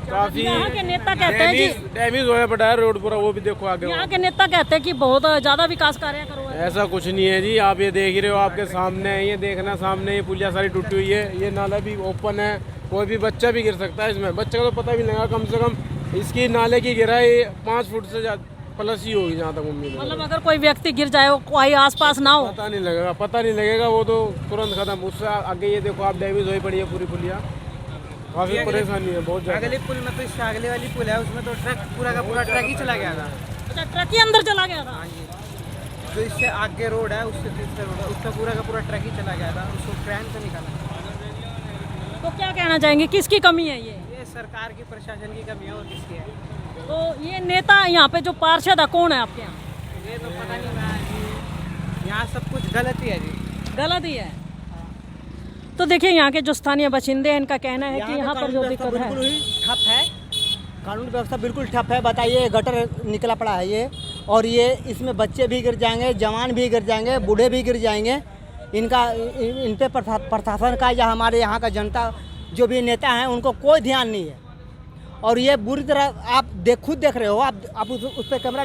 काफ़ी यहाँ के नेता कहते हैं कि डैमेज होया पड़ा है रोड पूरा, वो भी देखो आगे। यहाँ के नेता कहते हैं कि बहुत ज्यादा विकास कार्य करो। ऐसा कुछ नहीं है जी, आप ये देख रहे हो, आपके सामने है, ये देखना सामने, ये पुलिया सारी टूटी हुई है, ये नाला भी ओपन है, कोई भी बच्चा भी गिर सकता है इसमें। बच्चे का तो पता भी नहीं लगा, कम से कम इसकी नाले की गहराई 5 फुट से प्लस ही होगी जहाँ तक उम्मीद है। मतलब अगर कोई व्यक्ति गिर जाए, वो कोई आसपास ना हो, पता नहीं लगेगा, वो तो तुरंत खत्म। उससे आगे ये देखो आप, डैमेज हुई पड़ी है पूरी पुलिया, काफी परेशानी है बहुत ज्यादा। अगले पुल में तो इससे अगले वाली पुल है, उसमें तो ट्रक पूरा का पूरा ट्रक ही चला गया था। अच्छा ट्रक ही अंदर चला गया था। जो इससे आगे रोड है, उससे तीसरे रोड है, उसका पूरा का पूरा ट्रक ही चला गया था, उसको ट्रेन से निकाला। तो क्या कहना चाहेंगे, किसकी कमी है ये सरकार की, प्रशासन की कमी है और किसकी है? तो ये नेता यहाँ पे जो पार्षद है कौन है आपके यहाँ? ये तो पता नहीं मैं, यहाँ सब कुछ गलत ही है जी। गलत ही है। तो देखिए यहाँ के जो स्थानीय बाशिंदे हैं, इनका कहना है कि यहाँ पर जो दिक्कत है, बिल्कुल ही ठप है, कानून व्यवस्था बिल्कुल ठप है। बताइए, गटर निकला पड़ा है ये, और ये इसमें बच्चे भी गिर जाएंगे, जवान भी गिर जाएंगे, बूढ़े भी गिर जाएंगे। इन पे प्रशासन का या हमारे यहाँ का जनता जो भी नेता हैं, उनको कोई ध्यान नहीं है। और ये बुरी तरह आप खुद देख रहे हो, आप उस पर कैमरा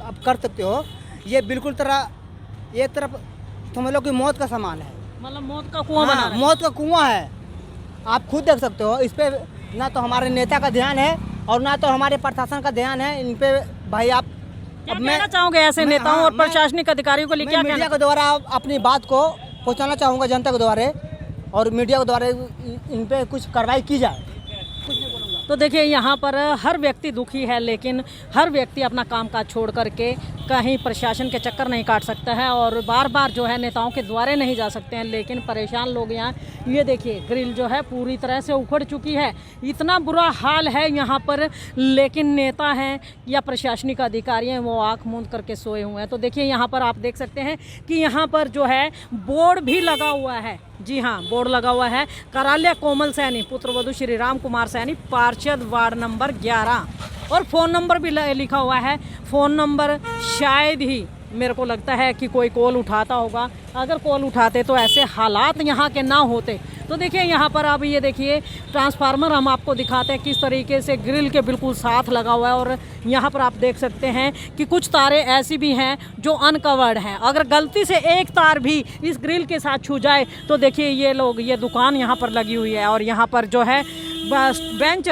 आप कर सकते हो। ये बिल्कुल तरह एक तरफ समझ लो कि मौत का सामान है, मतलब मौत का कुआं बना रहा है। मौत का कुआं है, आप खुद देख सकते हो। इस पे ना तो हमारे नेता का ध्यान है और ना तो हमारे प्रशासन का ध्यान है। इन पे भाई आप क्या कहना चाहोगे ऐसे नेताओं और प्रशासनिक अधिकारियों को लेकर? क्या मीडिया कहना? के द्वारा अपनी बात को पहुंचाना चाहूँगा जनता के द्वारा, और मीडिया के द्वारा इन पे कुछ कार्रवाई की जाए। तो देखिए यहाँ पर हर व्यक्ति दुखी है, लेकिन हर व्यक्ति अपना काम काज छोड़ करके कहीं प्रशासन के चक्कर नहीं काट सकता है और बार बार जो है नेताओं के द्वारे नहीं जा सकते हैं। लेकिन परेशान लोग यहाँ, ये देखिए ग्रिल जो है पूरी तरह से उखड़ चुकी है, इतना बुरा हाल है यहाँ पर। लेकिन नेता हैं या प्रशासनिक अधिकारी हैं, वो आँख मूंद करके सोए हुए हैं। तो देखिए यहाँ पर आप देख सकते हैं कि यहाँ पर जो है बोर्ड भी लगा हुआ है। जी हाँ, बोर्ड लगा हुआ है, कार्यालय कोमल सैनी, पुत्रवधू श्री राम कुमार सैनी, पार्षद वार्ड नंबर 11, और फ़ोन नंबर भी लिखा हुआ है। फ़ोन नंबर शायद ही मेरे को लगता है कि कोई कॉल उठाता होगा, अगर कॉल उठाते तो ऐसे हालात यहाँ के ना होते। तो देखिए यहाँ पर अब ये देखिए ट्रांसफार्मर हम आपको दिखाते हैं किस तरीके से ग्रिल के बिल्कुल साथ लगा हुआ है। और यहाँ पर आप देख सकते हैं कि कुछ तारें ऐसी भी हैं जो अनकवर्ड हैं। अगर गलती से एक तार भी इस ग्रिल के साथ छू जाए तो देखिए ये लोग, ये दुकान यहाँ पर लगी हुई है और यहाँ पर जो है बेंच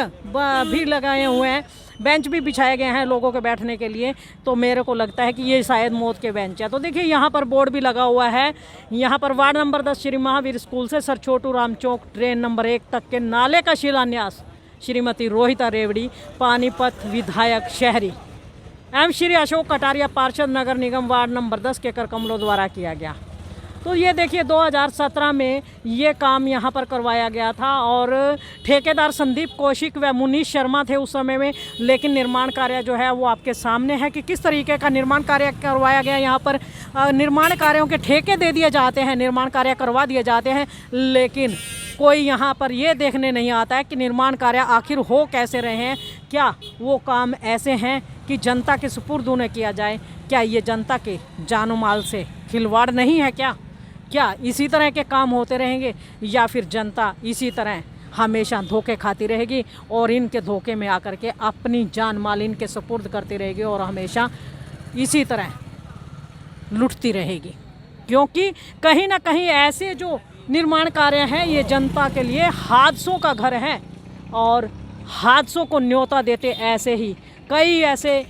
भी लगाए हुए हैं, बेंच भी बिछाए गए हैं लोगों के बैठने के लिए। तो मेरे को लगता है कि ये शायद मौत के बेंच है। तो देखिए यहाँ पर बोर्ड भी लगा हुआ है। यहाँ पर ward number 10 Shri Mahavir school से सर छोटू राम चौक ट्रेन नंबर 1 तक के नाले का शिलान्यास श्रीमती रोहिता रेवड़ी, पानीपत विधायक शहरी, एम श्री अशोक कटारिया पार्षद नगर निगम वार्ड नंबर 10 के कर कमलों द्वारा किया गया। तो ये देखिए 2017 में ये काम यहाँ पर करवाया गया था और ठेकेदार संदीप कौशिक व मुनीश शर्मा थे उस समय में। लेकिन निर्माण कार्य जो है वो आपके सामने है कि किस तरीके का निर्माण कार्य करवाया गया। यहाँ पर निर्माण कार्यों के ठेके दे दिए जाते हैं, निर्माण कार्य करवा दिए जाते हैं, लेकिन कोई यहाँ पर ये देखने नहीं आता है कि निर्माण कार्य आखिर हो कैसे रहे हैं। क्या वो काम ऐसे हैं कि जनता के सुपुर्द उन्हें किया जाए? क्या ये जनता के जानो माल से खिलवाड़ नहीं है? क्या इसी तरह के काम होते रहेंगे या फिर जनता इसी तरह हमेशा धोखे खाती रहेगी और इनके धोखे में आकर के अपनी जान माल इनके सुपुर्द करती रहेगी और हमेशा इसी तरह लुटती रहेगी? क्योंकि कहीं ना कहीं ऐसे जो निर्माण कार्य हैं ये जनता के लिए हादसों का घर है और हादसों को न्योता देते ऐसे ही कई ऐसे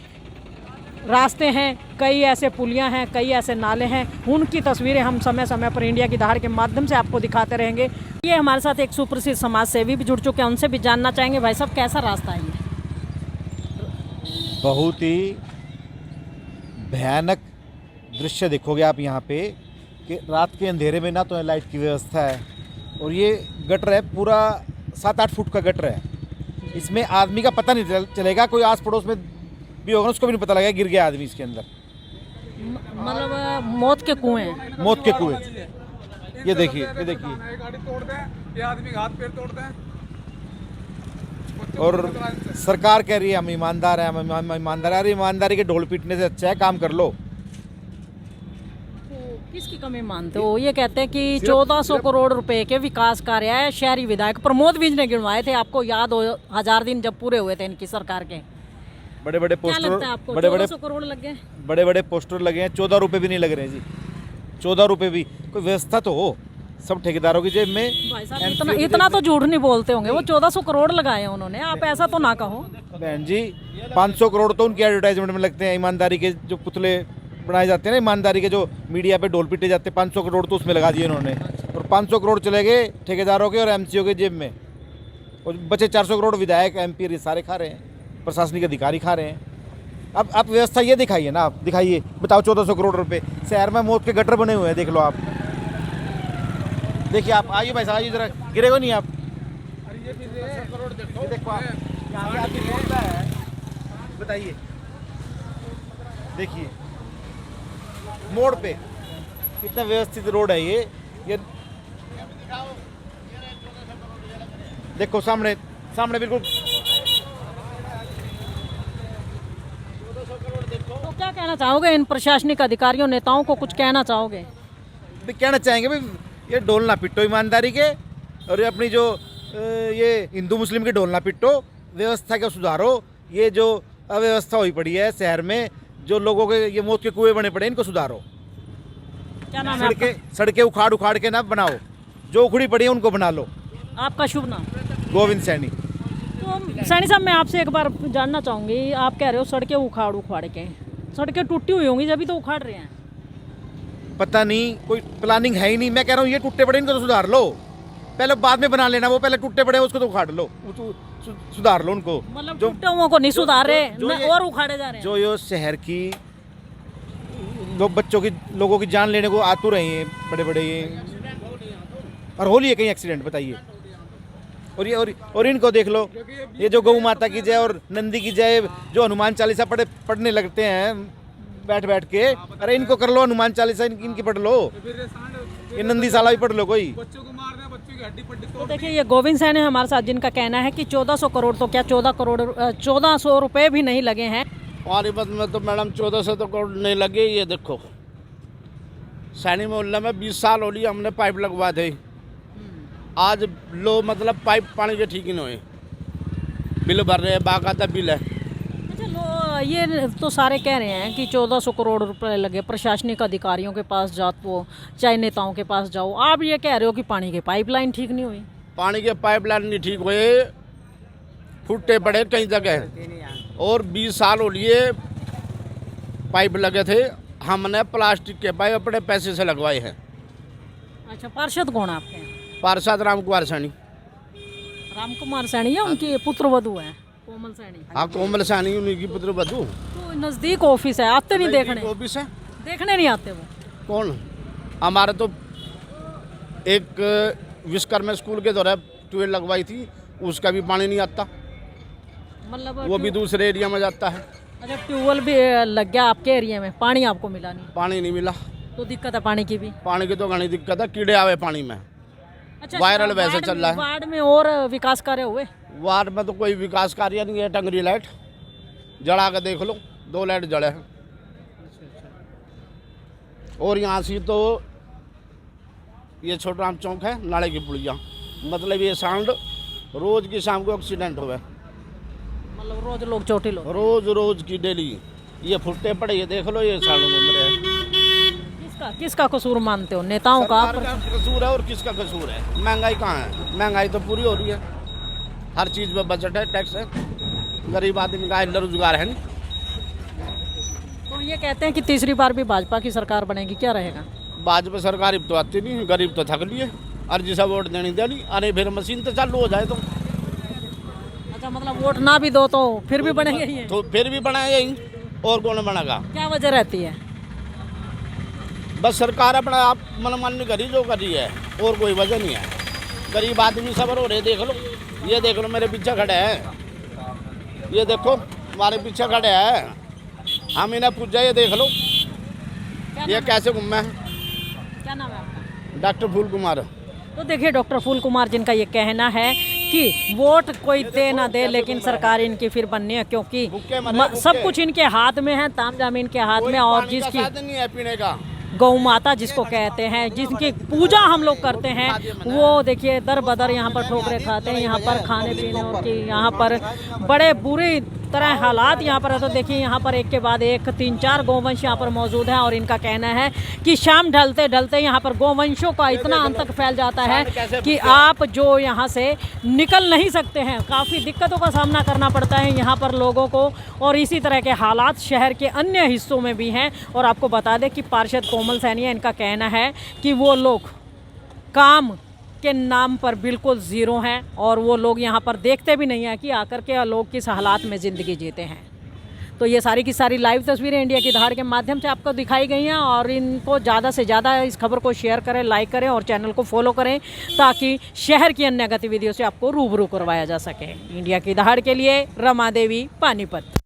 रास्ते हैं, कई ऐसे पुलियां हैं, कई ऐसे नाले हैं। उनकी तस्वीरें हम समय समय पर इंडिया की दहाड़ के माध्यम से आपको दिखाते रहेंगे। ये हमारे साथ एक सुप्रसिद्ध समाज सेवी भी जुड़ चुके हैं, उनसे भी जानना चाहेंगे भाई साहब कैसा रास्ता है ये? बहुत ही भयानक दृश्य देखोगे आप यहाँ पे कि रात के अंधेरे में ना तो लाइट की व्यवस्था है और ये गटर है पूरा 7-8 फुट का गटर है। इसमें आदमी का पता नहीं चलेगा, कोई आस पड़ोस में भी होगा उसको भी नहीं पता लगेगा गिर गया आदमी इसके अंदर। मतलब मौत के कुएं हैं। मौत के कुएं। ये देखिए गाड़ी तोड़ दें, ये आदमी का हाथ पैर तोड़ दें, और सरकार कह रही है हम ईमानदार हैं, हम ईमानदार हैं। अरे ईमानदारी के ढोल पीटने से अच्छा है काम कर लो। तो किसकी कमी मानते हो? ये कहते हैं कि 1400 करोड़ रुपए के विकास कार्य है। शहरी विधायक प्रमोद विज ने गिनवाए थे, आपको याद हो 1000 दिन जब पूरे हुए थे इनकी सरकार के। बड़े बड़े क्या लगता है आपको? बड़े 1400 करोड़ लग गए? बड़े बड़े पोस्टर लगे हैं, 14 रुपए भी नहीं लग रहे हैं जी। 14 रुपए भी कोई व्यवस्था तो हो, सब ठेकेदारों की जेब में। भाई साहब इतना तो झूठ नहीं बोलते होंगे, वो 1400 करोड़ लगाए हैं उन्होंने, आप ऐसा तो ना कहो। बहन जी 500 करोड़ तो उनकी एडवर्टाइजमेंट में लगते हैं। ईमानदारी के जो पुतले बनाए जाते हैं ना, ईमानदारी के जो मीडिया पे ढोल पीटे जाते हैं, 500 करोड़ तो उसमें लगा दिए उन्होंने। और 500 करोड़ चले गए ठेकेदारों के और एमसीओ के जेब में, और बचे 400 करोड़ विधायक एमपी सारे खा रहे हैं, प्रशासनिक अधिकारी खा रहे हैं। अब आप व्यवस्था ये दिखाइए ना, आप दिखाइए, बताओ 1400 करोड़ रुपए शहर में मौत के गटर बने हुए हैं, देख लो आप। देखिए आप आइए भाई साहब, आइए जरा, गिरेगा नहीं आप। ये देखो आप, यहाँ पे आके पहुंचता है, बताइए, देखिए मोड़ पे कितना व्यवस्थित रोड है ये देखो सामने सामने बिल्कुल। तो क्या कहना चाहोगे इन प्रशासनिक अधिकारियों नेताओं को, कुछ कहना चाहोगे? भी कहना चाहेंगे भाई ये ढोल ना पिटो ईमानदारी के, और ये अपनी जो ये हिंदू मुस्लिम के ढोल ना पिटो, व्यवस्था को सुधारो। ये जो अव्यवस्था हुई पड़ी है शहर में, जो लोगों के ये मौत के कुएं बने पड़े, इनको सुधारो। क्या नाम है आपका? सड़कें उखाड़ उखाड़ के ना बनाओ, जो उखड़ी पड़ी है उनको बना लो। आपका शुभ नाम? गोविंद सैनी। तो सैनी साहब मैं आपसे एक बार जानना चाहूँगी, आप कह रहे हो सड़कें उखाड़ उखाड़ के, सड़कें टूटी हुई होंगी जब भी तो उखाड़ रहे हैं। पता नहीं, कोई प्लानिंग है ही नहीं। मैं कह रहा हूँ ये टूटे पड़े इनको तो सुधार लो, पहले बाद में बना लेना। वो पहले टूटे पड़े उसको तो उखाड़ लो, सुधार लो उनको। मतलब टूटे हुओं को नहीं सुधार रहे और उखाड़े जा रहे हैं। जो ये शहर की लोगों की जान लेने को आतुर हैं ये बड़े बड़े ये, और हो रही है कहीं एक्सीडेंट, बताइए। और इनको देख लो, ये जो गौ माता की जय और नंदी की जय, जो हनुमान चालीसा पढ़ने लगते हैं बैठ बैठ के, अरे इनको कर लो हनुमान चालीसा, इनकी पढ़ लो, ये नंदी साला भी पढ़ लो कोई। तो देखिए ये गोविंद सैनी हमारे साथ, जिनका कहना है कि 1400 करोड़ तो क्या 1400 रुपए भी नहीं लगे हैं। पानीपत में तो मैडम 1400 तो करोड़ नहीं लगे। ये देखो सैनी मोहल्ले में 20 साल हो लिया हमने पाइप लगवा थे, आज लो मतलब पाइप पानी के ठीक ही नहीं हुए, बिल भर रहे हैं, बाकायदा बिल है। अच्छा लो, ये तो सारे कह रहे हैं कि 1400 करोड़ रुपए लगे, प्रशासनिक अधिकारियों के पास जाओ, वो चाहे नेताओं के पास जाओ, आप ये कह रहे हो कि पानी की पाइपलाइन ठीक नहीं हुई। पानी के पाइपलाइन नहीं ठीक हुए, फुटे पड़े कई जगह, और 20 साल हो लिए पाइप लगे थे, हमने प्लास्टिक के पाइप अपने पैसे से लगवाए हैं। अच्छा, पार्षद कौन है आपके? पार्षद राम कुमार सैनी। राम कुमार सैनी है, उनकी पुत्र वधू है कोमल सैनी। हाँ, कोमल सैनी उन्हीं की पुत्र वधू। तो नज़दीक ऑफिस है, आते नहीं देखने? ऑफिस है, देखने नहीं आते वो। कौन? हमारे तो एक विश्वकर्मा स्कूल के दौरान ट्यूबवेल लगवाई थी, उसका भी पानी नहीं आता, मतलब वो भी दूसरे एरिया में जाता है। अच्छा, ट्यूबवेल भी लग गया आपके एरिया में, पानी आपको मिला नहीं? पानी नहीं मिला, तो दिक्कत है पानी की भी। पानी की तो घनी दिक्कत है, कीड़े आवे पानी में। अच्छा, वायरल वैसे चल रहा है। वार्ड में और विकास कार्य हुए? वार्ड में तो कोई विकास कार्य नहीं है। टंगरी लाइट जला के देख लो, 2 लाइट जले हैं। और यहाँ से तो ये छोटा राम चौक है, नाले की पुलिया, मतलब ये साउंड रोज की शाम को एक्सीडेंट हुए, मतलब रोज लोग चोटी लोग, रोज की डेली। ये फुट्टे पड़े, ये देख लो, ये साउंड घूम रहे हैं। किसका कसूर मानते हो, नेताओं का? सरकार का कसूर है, और किसका कसूर है? महंगाई कहाँ है? महंगाई तो पूरी हो रही है, हर चीज़ में बजट है, टैक्स है, गरीब आदमी का रोजगार है नहीं। तो ये कहते हैं कि तीसरी बार भी भाजपा की सरकार बनेगी, क्या रहेगा? भाजपा सरकार तो आती नहीं, गरीब तो थक लिए, अर्जी से वोट देनी देनी, अरे फिर मशीन तो चालू हो जाए तो। अच्छा, मतलब वोट ना भी दो तो फिर भी बनेंगे ये? तो फिर भी बनाए यही, और कौन बनेगा? क्या वजह रहती है? बस सरकार अपना आप मनमानी करी जो करी है, और कोई वजह नहीं है। गरीब आदमी सबर हो रहे, देख लो, ये देख लो मेरे पीछे खड़े हैं, ये देखो हमारे पीछे खड़े हैं, हम इन्हें पूछ जाए, ये देख लो ये कैसे घूमे हैं। क्या नाम है आपका? डॉक्टर फूल कुमार। तो देखिए डॉक्टर फूल कुमार, जिनका ये कहना है कि वोट कोई दे ना दे, लेकिन सरकार इनकी फिर बननी है, क्योंकि सब कुछ इनके हाथ में है, तामझाम इनके हाथ में। और जिसकी साधन नहीं है पीने का, गौ माता जिसको कहते हैं, जिनकी पूजा हम लोग करते हैं, वो देखिए दर बदर यहाँ पर ठोकरे खाते हैं। यहाँ पर खाने पीने और की यहाँ पर बड़े बुरी तरह हालात यहाँ पर है। तो देखिए यहाँ पर एक के बाद एक 3-4 गौवंश यहाँ पर मौजूद हैं, और इनका कहना है कि शाम ढलते ढलते यहाँ पर गौवंशों का इतना अंत तक फैल जाता है कि आप जो यहाँ से निकल नहीं सकते हैं। काफ़ी दिक्कतों का सामना करना पड़ता है यहाँ पर लोगों को, और इसी तरह के हालात शहर के अन्य हिस्सों में भी हैं। और आपको बता दें कि पार्षद कोमल सैनी, इनका कहना है कि वो लोग काम के नाम पर बिल्कुल ज़ीरो हैं, और वो लोग यहाँ पर देखते भी नहीं हैं कि आकर के लोग किस हालात में ज़िंदगी जीते हैं। तो ये सारी की सारी लाइव तस्वीरें इंडिया की दहाड़ के माध्यम से आपको दिखाई गई हैं, और इनको ज़्यादा से ज़्यादा इस खबर को शेयर करें, लाइक करें और चैनल को फॉलो करें, ताकि शहर की अन्य गतिविधियों से आपको रूबरू करवाया जा सके। इंडिया की दहाड़ के लिए रमा देवी, पानीपत।